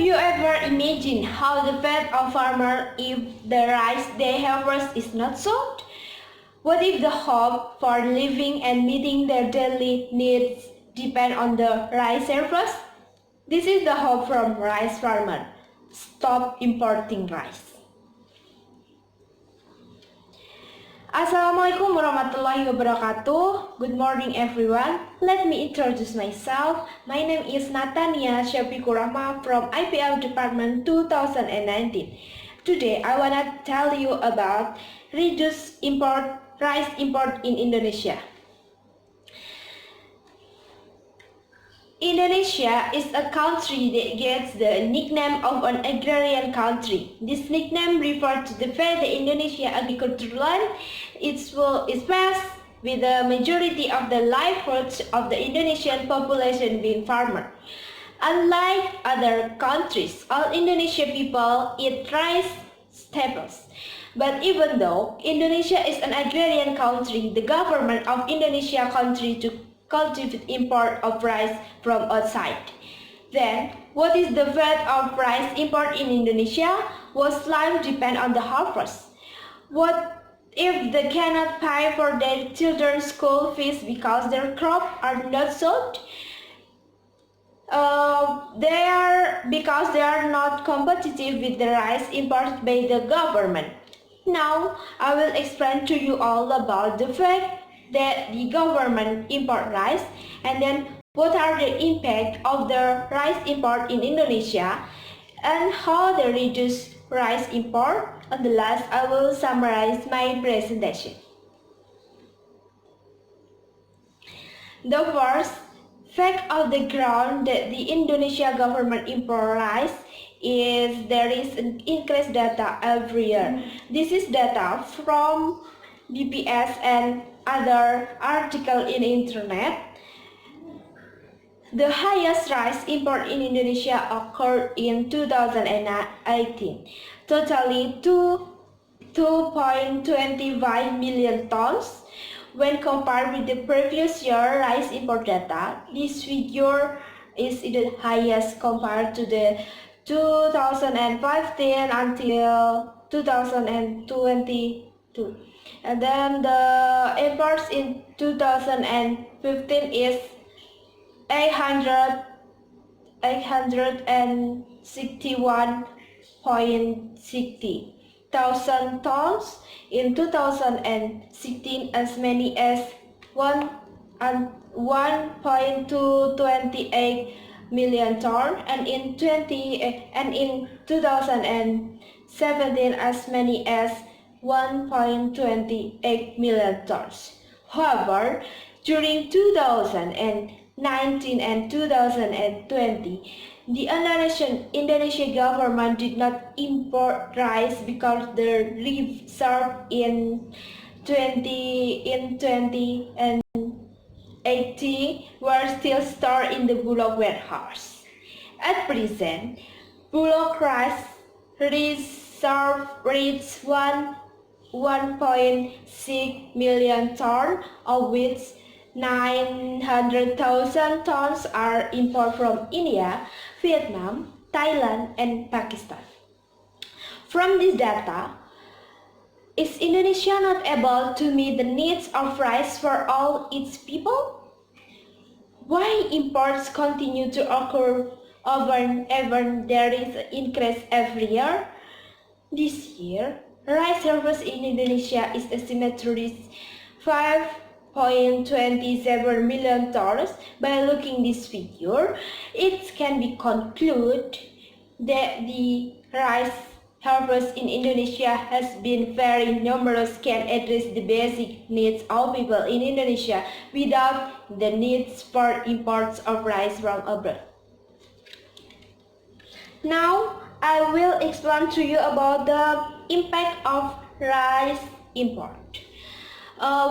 you ever imagined how the fate of farmer if the rice they harvest is not sold? What if the hope for living and meeting their daily needs depend on the rice harvest? This is the hope from rice farmer. Stop importing rice. Assalamualaikum warahmatullahi wabarakatuh. Good morning everyone. Let me introduce myself. My name is Natania, syafiqur from IPL Department 2019. Today I wanna tell you about reduce rice import in Indonesia. Indonesia is a country that gets the nickname of an agrarian country. This nickname refers to the fact that Indonesia agricultural land is vast, with the majority of the livelihoods of the Indonesian population being farmer. Unlike other countries, all Indonesian people eat rice staples. But even though Indonesia is an agrarian country, the government of Indonesia country to cultivate import of rice from outside. Then, what is the fate of rice import in Indonesia? Whose life depend on the harvest? What if they cannot pay for their children's school fees because their crops are not sold? Because they are not competitive with the rice imported by the government. Now, I will explain to you all about the fact that the government import rice, and then what are the impact of the rice import in Indonesia and how they reduce rice import. On the last, I will summarize my presentation. The first fact of the ground that the Indonesia government import rice is there is an increased data every year. This is data from BPS and other article in internet. The highest rice import in Indonesia occurred in 2018, totally 2.25 million tons. When compared with the previous year rice import data, this figure is the highest compared to the 2015 until 2022. And then the imports in 2015 is 861.60 thousand tons. In 2016, as many as 1.228 million tons, and in 2017 as many as 1.28 million tons. However, during 2019 and 2020, the Indonesian government did not import rice because the reserve in 2018 were still stored in the Bulog warehouse. At present, Bulog rice reserve reaches 1.6 million tons, of which 900,000 tons are imported from India, Vietnam, Thailand, and Pakistan. From this data, is Indonesia not able to meet the needs of rice for all its people? Why imports continue to occur over and over? There is an increase every year. This year, rice harvest in Indonesia is estimated to reach 5.27 million tons. By looking this figure, it can be concluded that the rice harvest in Indonesia has been very numerous, can address the basic needs of people in Indonesia without the needs for imports of rice from abroad. Now, I will explain to you about the impact of rice import,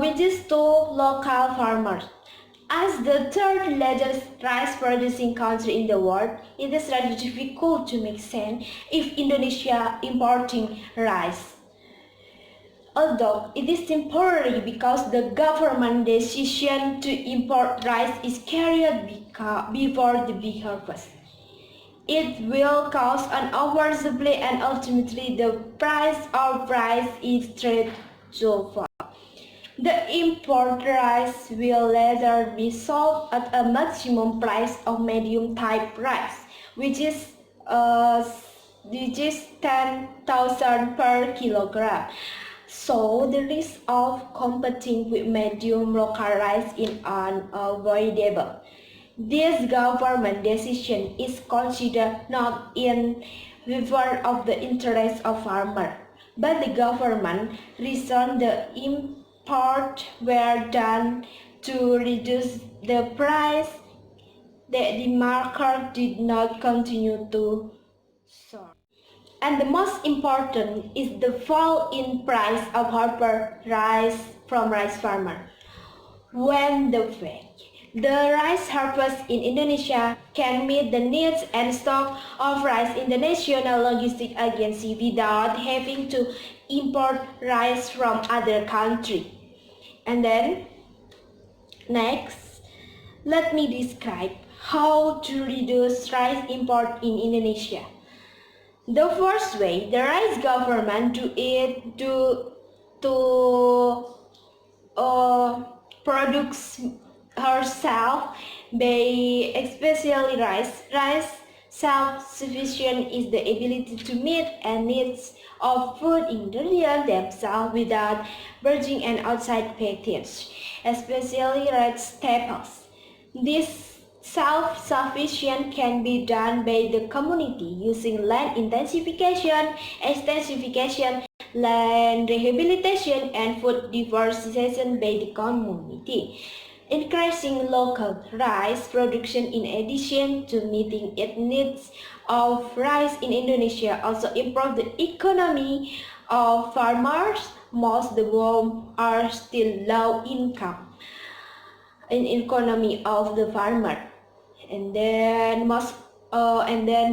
which is to local farmers. As the third largest rice producing country in the world, it is rather difficult to make sense if Indonesia importing rice. Although it is temporary because the government decision to import rice is carried before the big harvest. it will cause an oversupply and ultimately the price is trade so far. The import rice will later be sold at a maximum price of medium type rice, which is 10,000 per kilogram. So the risk of competing with medium local rice is unavoidable. This government decision is considered not in favor of the interests of farmers, but the government reasoned the import were done to reduce the price that the market did not continue to soar. And the most important is the fall in price of harvest rice from rice farmer. When the rice harvest in Indonesia can meet the needs and stock of rice in the National Logistic Agency without having to import rice from other countries. And then, next, let me describe how to reduce rice import in Indonesia. The first way the rice government produce herself by especially rice. Rice self-sufficient is the ability to meet and needs of food ingredients themselves without buying an outside package, especially rice staples. This self-sufficient can be done by the community using land intensification, extensification, land rehabilitation, and food diversification by the community. Increasing local rice production in addition to meeting its needs of rice in Indonesia also improve the economy of farmers. Most of them are still low income in economy of the farmer. And then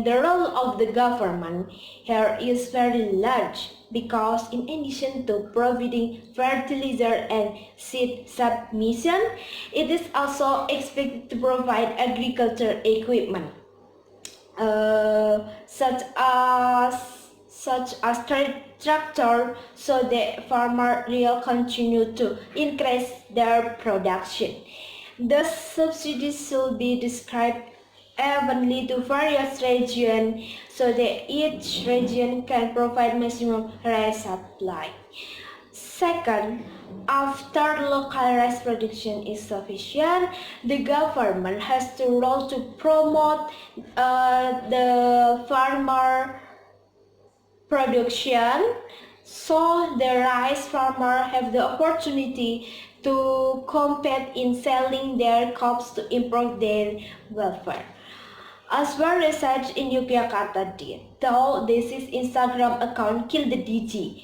the role of the government here is very large because in addition to providing fertilizer and seed submission, it is also expected to provide agriculture equipment such as tractor so that farmers will continue to increase their production. The subsidies should be described evenly to various regions so that each region can provide maximum rice supply. Second, after local rice production is sufficient, the government has the role to promote the farmer production so the rice farmer have the opportunity to compete in selling their crops to improve their welfare. As one research in Yogyakarta did, though this is Instagram account Kill the DG.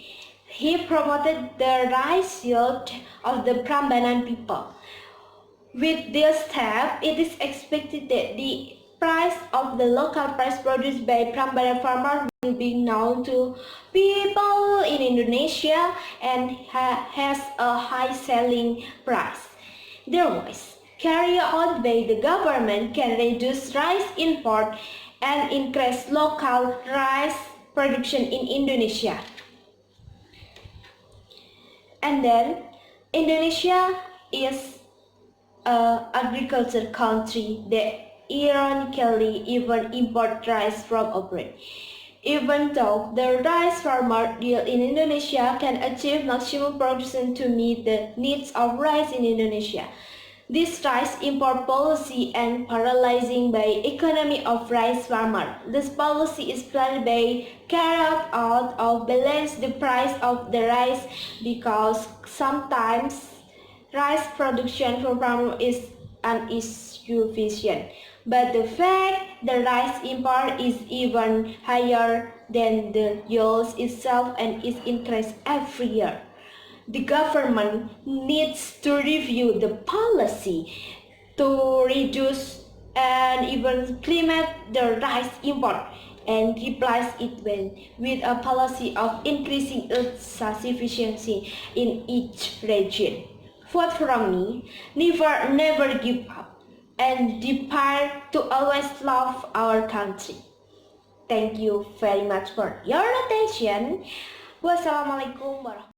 He promoted the rice yield of the Prambanan people. With this step, it is expected that the price of the local rice produced by Prambanan farmers will be known to people in Indonesia and has a high selling price. Otherwise, carried out by the government can reduce rice import and increase local rice production in Indonesia. And then, Indonesia is an agriculture country that ironically even import rice from abroad. Even though the rice farmer in Indonesia can achieve maximum production to meet the needs of rice in Indonesia, this rice import policy and paralyzing by economy of rice farmer. This policy is planned by carried out of balance the price of the rice because sometimes rice production for farmer is insufficient. But the fact the rice import is even higher than the yield itself and is increased every year. The government needs to review the policy to reduce and even limit the rice import and replace it with a policy of increasing its sufficiency in each region. Vote from me, never give up and depart to always love our country. Thank you very much for your attention. Wassalamualaikum warahmatullahi